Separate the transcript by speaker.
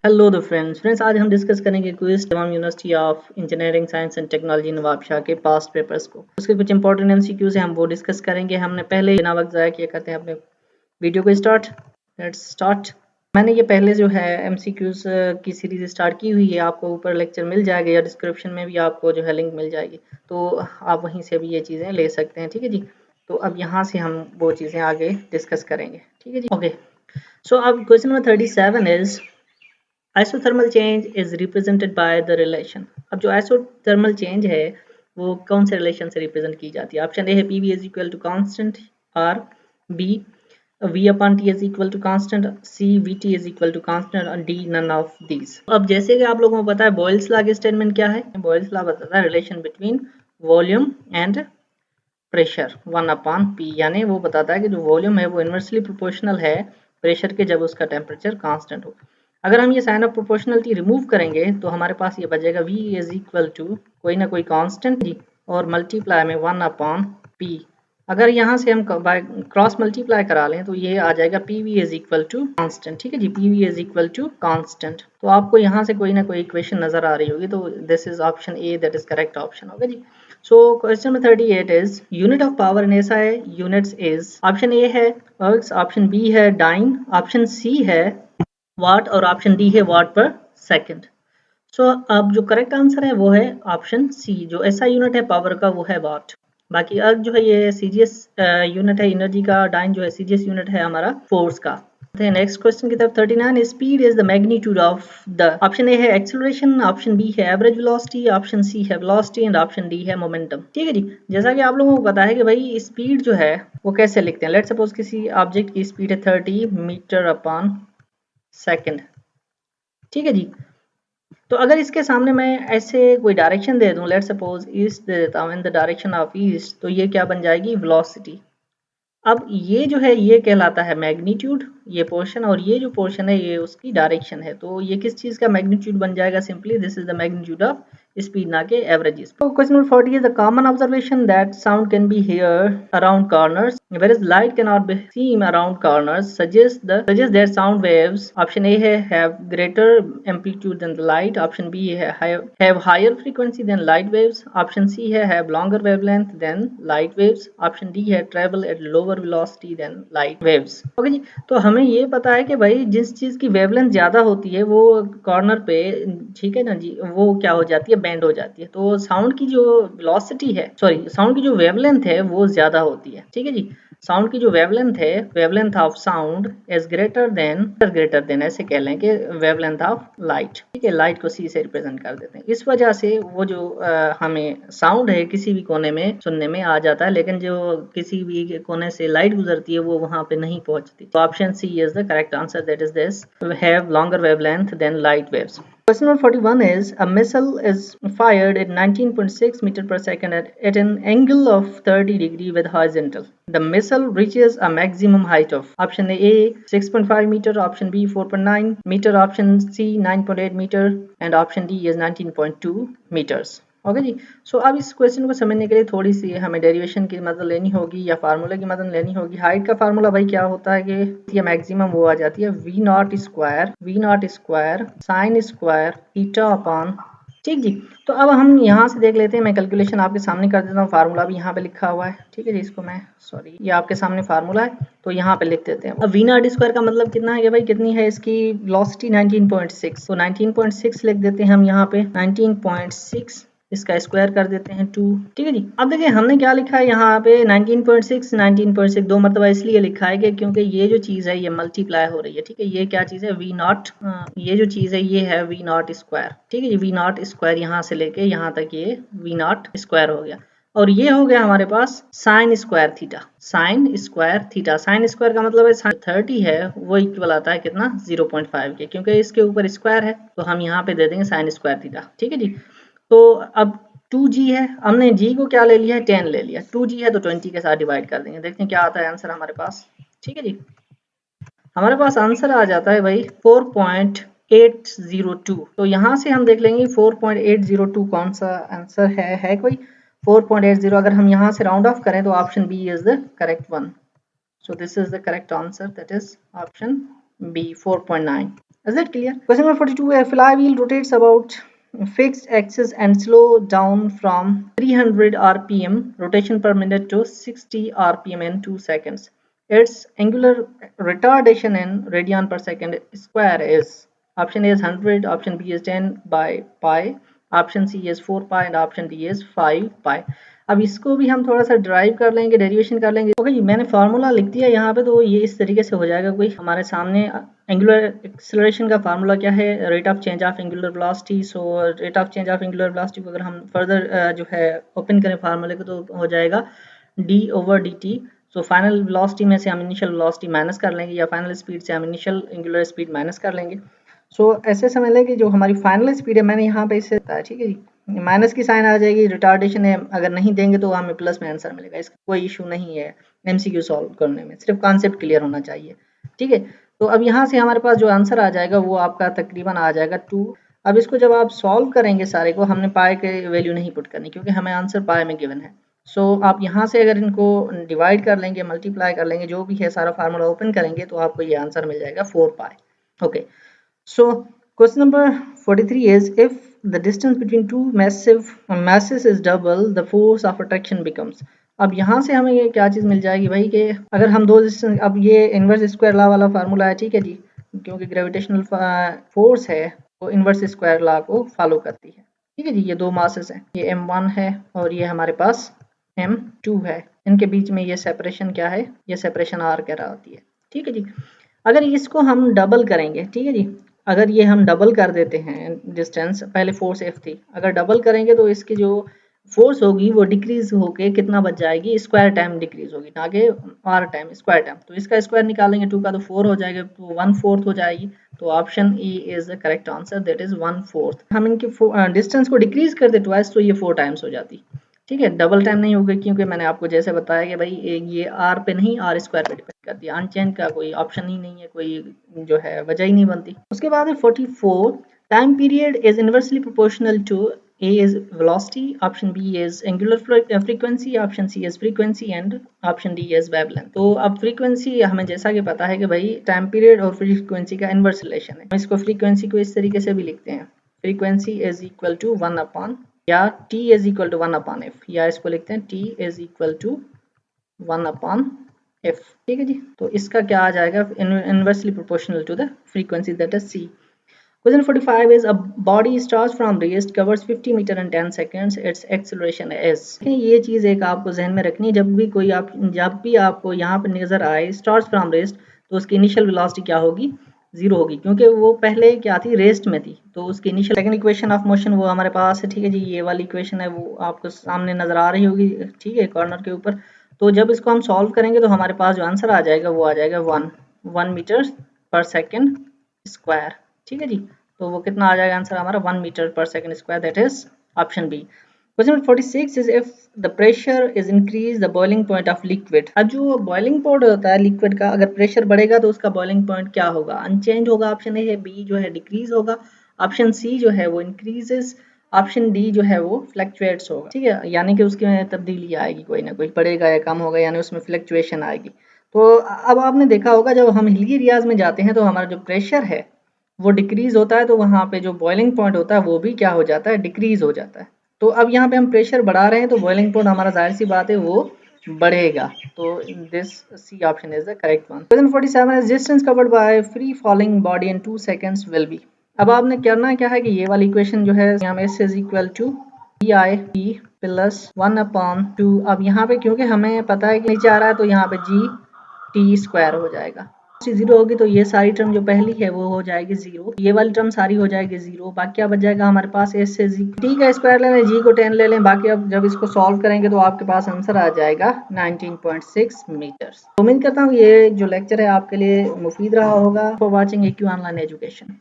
Speaker 1: Hello the friends आज हम discuss करेंगे क्विज तमाम university of engineering science and technology Nawabshah के पास्ट पेपर्स को। उसके कुछ इंपॉर्टेंट एमसीक्यूज हैं, हम वो डिस्कस करेंगे। हमने पहले बिना वक्त ज़ाया किए करते हैं अपने वीडियो को स्टार्ट। Let's start. मैंने ये पहले जो है एमसीक्यूज की सीरीज स्टार्ट की हुई है, आपको ऊपर लेक्चर मिल जाएगा या डिस्क्रिप्शन में भी आपको जो है लिंक मिल जाएगी, तो आप वहीं से भी ये चीज़ें ले सकते हैं। ठीक है जी। तो अब यहाँ से हम वो चीज़ें आगे डिस्कस करेंगे। ठीक है जी, ओके। सो अब question number 37 is isothermal change is represented by the relation. अब जो आइसोथर्मल चेंज है वो कौन से रिलेशन से रिप्रेजेंट की जाती है? ऑप्शन ए है PV is equal to constant, or B V upon T is equal to constant, C V T is equal to constant और डी नन ऑफ दीज। अब जैसे कि आप लोगों को पता है बॉयल्स लॉ का स्टेटमेंट क्या है? बॉयल्स लॉ बताता है relation between volume and pressure 1 upon P, यानी वो बताता है कि जो वॉल्यूम है वो इनवर्सली प्रोपोर्शनल है प्रेशर के जब उसका टेम्परेचर कांस्टेंट हो। अगर हम ये साइन ऑफ प्रोपोर्शनलिटी रिमूव करेंगे तो हमारे पास ये बचेगा V इज इक्वल टू कोई ना कोई कांस्टेंट और मल्टीप्लाई में 1 अपॉन P। अगर यहाँ से हम क्रॉस मल्टीप्लाई करा लें तो ये आ जाएगा PV is equal to constant. ठीक है जी, PV is equal to constant. तो आपको यहाँ से कोई ना कोई इक्वेशन नजर आ रही होगी, तो this is option A, that is correct option होगा जी। So question number 38 is unit of power in SI units is option A है वर्क्स, ऑप्शन B है डाइन, ऑप्शन C है वाट और ऑप्शन D है वाट पर सेकंड। सो अब जो करेक्ट आंसर है वो है ऑप्शन C, जो SI यूनिट है पावर का वो है वाट। बाकी अर्ग जो है ये CGS यूनिट है एनर्जी का, डाइन जो है CGS यूनिट है हमारा फोर्स का। नेक्स्ट क्वेश्चन की तरफ 39, speed is the magnitude of the. Option A है एक्सेलरेशन, ऑप्शन बी है एवरेज वेलोसिटी, ऑप्शन सी है वेलोसिटी एंड ऑप्शन डी है मोमेंटम। ठीक है जी, जैसा कि आप लोगों को पता है कि भाई स्पीड जो है वो कैसे लिखते हैं। लेट्स सपोज किसी ऑब्जेक्ट की स्पीड है 30 मीटर अपॉन सेकंड। ठीक है जी, तो अगर इसके सामने मैं ऐसे कोई डायरेक्शन दे दूं, लेट्स सपोज ईस्ट दे देता हूं, in the direction of east, तो ये क्या बन जाएगी? वेलोसिटी। अब ये जो है ये कहलाता है मैग्नीट्यूड, ये पोर्शन, और ये जो पोर्शन है ये उसकी डायरेक्शन है। तो ये किस चीज का मैग्नीट्यूड बन जाएगा? Simply this is the magnitude of speed, ना के एवरेज। तो question number 40 is the common observation that sound can be here around corners whereas light cannot be seen around corners suggest that sound waves, option A है have greater amplitude than the light, option B है have higher frequency than light waves, option C है have longer wavelength than light waves, option D है travel at lower velocity than light waves। Okay जी, तो हमें ये पता है कि भाई जिस चीज की वेवलेंथ ज्यादा होती है वो कॉर्नर पे, ठीक है ना जी, वो क्या हो जाती है? बेंड हो जाती है। तो साउंड की जो वेलोसिटी है, सॉरी साउंड की जो वेवलेंथ है वो ज्यादा होती है। ठीक है जी, साउंड की जो वेवलेंथ है, wavelength of sound is greater than ऐसे कह लें कि वेवलेंथ ऑफ लाइट। ठीक है, लाइट को सी से रिप्रेजेंट कर देते हैं। इस वजह से वो जो हमें साउंड है किसी भी कोने में सुनने में आ जाता है, लेकिन जो किसी भी कोने से लाइट गुजरती है वो वहां पे नहीं पहुंचती। तो option C is the correct answer, that is this, have longer wavelength than light waves. Question number 41 is a missile is fired at 19.6 meter per second at an angle of 30 degree with horizontal. The missile reaches a maximum height of option A 6.5 meter, option B 4.9 meter, option C 9.8 meter and option D is 19.2 meters. Okay जी। सो अब इस question को समझने के लिए थोड़ी सी हमें derivation की मदद लेनी होगी या फार्मूला की मदद लेनी होगी। हाइट का फार्मूला भाई क्या होता है कि ये मैक्सिमम वो आ जाती है V nought square sine square theta upon. ठीक जी, तो अब हम यहाँ से देख लेते हैं, मैं कैलकुलेशन आपके सामने कर देता हूँ, फार्मूला भी यहाँ पे लिखा हुआ है। ठीक है जी, इसको मैं सॉरी ये आपके सामने फार्मूला है तो यहाँ पे लिख देते हैं। अब वी नॉट स्क्वायर का मतलब कितना है भाई? कितनी है इसकी वेलोसिटी? 19.6, तो 19.6 लिख देते हैं हम यहाँ पे 19.6, इसका स्क्वायर कर देते हैं 2। ठीक है जी, अब देखिए हमने क्या लिखा है यहाँ पे 19.6 दो मरतबा इसलिए लिखा है कि क्योंकि ये जो चीज है ये मल्टीप्लाई हो रही है। ठीक है, ये क्या चीज है? वी नॉट, ये जो चीज है ये है वी नॉट स्क्वायर। ठीक है जी, वी नॉट स्क्वायर यहाँ से लेके यहाँ तक ये वी नॉट स्क्वायर हो गया, और ये हो गया हमारे पास sine square theta. Sine square theta, sine square का मतलब है 30 है वो इक्वल आता है कितना? 0.5 के, क्योंकि इसके ऊपर स्क्वायर है तो हम यहाँ पे दे देंगे साइन स्क्वायर थीटा। ठीक है जी, तो अब 2g है, हमने g को क्या ले लिया है? 10 ले लिया। 2g है तो 20 के साथ डिवाइड कर देंगे, देखते हैं क्या आता है आंसर हमारे पास। ठीक है जी, हमारे पास आंसर आ जाता है भाई 4.802। तो यहाँ से हम देख लेंगे 4.802 कौन सा आंसर है कोई 4.80। अगर हम यहाँ से राउंड ऑफ करें तो option B is the correct one. So this is the correct answer, that is option B 4.9। Is that clear? Question number 42, a flywheel rotates about fixed axis and slow down from 300 rpm rotation per minute to 60 rpm in 2 seconds. Its angular retardation in radian per second square is option A is 100, option B is 10 by pi, option C is 4 pi and option D is 5 pi. अब इसको भी हम थोड़ा सा drive कर लेंगे, derivation कर लेंगे। ओके जी, मैंने फार्मूला लिख दिया यहाँ पे, तो ये इस तरीके से हो जाएगा। कोई हमारे सामने एंगुलर एक्सेलरेशन का फार्मूला क्या है, rate of change of angular velocity. So rate of change of angular velocity को अगर हम फर्दर जो है ओपन करें फार्मूले को, तो हो जाएगा d/dt। सो फाइनल वेलोसिटी में से हम इनिशियल वेलोसिटी माइनस कर लेंगे, या फाइनल स्पीड से हम इनिशियल एंगुलर स्पीड माइनस कर लेंगे। सो ऐसे समझ लें कि जो हमारी फाइनल स्पीड है, मैंने यहाँ पे इसे बताया, ठीक है जी, माइनस की साइन आ जाएगी, रिटार्डेशन है, अगर नहीं देंगे तो हमें प्लस में आंसर मिलेगा। इसका कोई इशू नहीं है एमसीक्यू सॉल्व करने में, सिर्फ कॉन्सेप्ट क्लियर होना चाहिए, ठीक है। तो अब यहाँ से हमारे पास जो आंसर आ जाएगा वो आपका तकरीबन आ जाएगा 2। अब इसको जब आप सॉल्व करेंगे सारे को, हमने पाई के वैल्यू नहीं पुट करनी क्योंकि हमें आंसर पाई में गिवन है। सो आप यहाँ से अगर इनको डिवाइड कर लेंगे, मल्टीप्लाई कर लेंगे, जो भी है सारा फार्मूला ओपन करेंगे, तो आपको ये आंसर मिल जाएगा 4 पाई। Okay, so question number 43 is, if the distance between two masses is double, the force of attraction becomes। अब यहाँ से हमें ये क्या चीज़ मिल जाएगी भाई, कि अगर हम दो डिस्टेंस, अब ये इनवर्स स्क्वायर लॉ वाला फार्मूला है, ठीक है जी, क्योंकि ग्रेविटेशनल फोर्स है वो इनवर्स स्क्वायर लॉ को फॉलो करती है, ठीक है जी। ये दो मासेस हैं, ये m1 है और ये हमारे पास m2 है, इनके बीच में ये सेपरेशन क्या है, ये सेपरेशन r कह रहा होती है, ठीक है जी। अगर इसको हम डबल करेंगे, ठीक है जी, अगर ये हम डबल कर देते हैं डिस्टेंस, पहले फोर्स F थी, अगर डबल करेंगे तो इसकी जो फोर्स होगी वो डिक्रीज होके कितना बच जाएगी, स्क्वायर टाइम डिक्रीज होगी, ना कि r टाइम, स्क्वायर टाइम। तो इसका स्क्वायर निकालेंगे 2 का तो 4 हो जाएगा, तो 1/4 हो जाएगी। तो option E is the correct answer, that is 1/4। हम इनकी डिस्टेंस को डिक्रीज कर दे ट्वाइस, तो ये 4 टाइम्स हो जाती, ठीक है। डबल टाइम नहीं होगा क्योंकि मैंने आपको जैसे बताया कि भाई ये r पे नहीं, r स्क्वायर पे डिपेंड करती है, अनचेंज का कोई ऑप्शन ही नहीं है, कोई जो है वजह ही नहीं बनती। उसके बाद है 44, time period is inversely proportional to A is velocity, option B is angular frequency, option C is frequency and option D is wavelength। तो अब frequency हमें जैसा कि पता है कि भाई टाइम पीरियड और frequency का इनवर्स रिलेशन है। हम इसको frequency को इस तरीके से भी लिखते हैं, frequency is equal to 1 upon, या t is equal to 1 upon f, या इसको लिखते हैं t is equal to 1 upon f, ठीक है जी। तो इसका क्या आ जाएगा, inversely proportional to the frequency, that is C। Question 45 is, a body starts from rest, covers 50 meter in 10 seconds, its acceleration is। ये चीज़ एक आपको जहन में रखनी है, जब भी आपको यहाँ पे नजर आए starts from rest, तो उसकी इनिशियल वेलोसिटी क्या होगी, 0 होगी, क्योंकि वो पहले क्या थी, रेस्ट में थी। तो उसकी initial second equation of motion वो हमारे पास है, ठीक है जी, ये वाली इक्वेशन है, वो आपको सामने नजर आ रही होगी, ठीक है, कॉर्नर के ऊपर। तो जब इसको हम सॉल्व करेंगे तो हमारे पास जो आंसर आ जाएगा वो आ जाएगा 1 मीटर पर सेकेंड स्क्वायर, ठीक है जी। तो वो कितना आ जाएगा आंसर हमारा, 1 मीटर पर second square, that is option B. Question 46 is, if the pressure is increase the boiling point of liquid. अब जो बॉइलिंग पॉइंट होता है लिक्विड का, अगर प्रेशर बढ़ेगा तो उसका बॉइलिंग पॉइंट क्या होगा, अनचेंज होगा, ऑप्शन ए है, बी जो है डिक्रीज होगा, ऑप्शन सी जो है वो इंक्रीजेस, ऑप्शन डी जो है वो फ्लक्चुएट्स होगा, ठीक है, यानी कि उसकी तब्दीली आएगी, कोई ना कोई बढ़ेगा या कम होगा, यानी उसमें फ्लक्चुएशन आएगी। तो अब आपने देखा होगा जब हम हिली एरियाज में जाते हैं तो हमारा जो प्रेशर है वो डिक्रीज होता है, तो वहाँ पे जो बॉइलिंग पॉइंट होता है वो भी क्या हो जाता है, डिक्रीज हो जाता है। तो अब यहाँ पे हम प्रेशर बढ़ा रहे हैं तो बॉइलिंग पॉइंट हमारा जाहिर सी बात है वो बढ़ेगा। तो this C option is the correct one. Question 47 is, distance covered by free falling body in 2 seconds will be. अब आपने करना क्या है कि ये वाली इक्वेशन जो है यहाँ में s is equal to GI plus 1/2। अब यहाँ पे क्योंकि हमें पता है कि नीचे आ रहा है तो यहाँ पे GT स्क्वायर हो जाएगा, 0 होगी तो ये सारी टर्म जो पहली है वो हो जाएगी 0, ये वाली टर्म सारी हो जाएगी 0, बाकी क्या बच जाएगा हमारे पास s से t का स्क्वायर ले लें, g को 10 ले लें, बाकी अब जब इसको सॉल्व करेंगे तो आपके पास आंसर आ जाएगा 19.6 मीटर्स। उम्मीद करता हूँ ये जो लेक्चर है आपके लिए मुफीद रहा होगा। For watching AQ online education.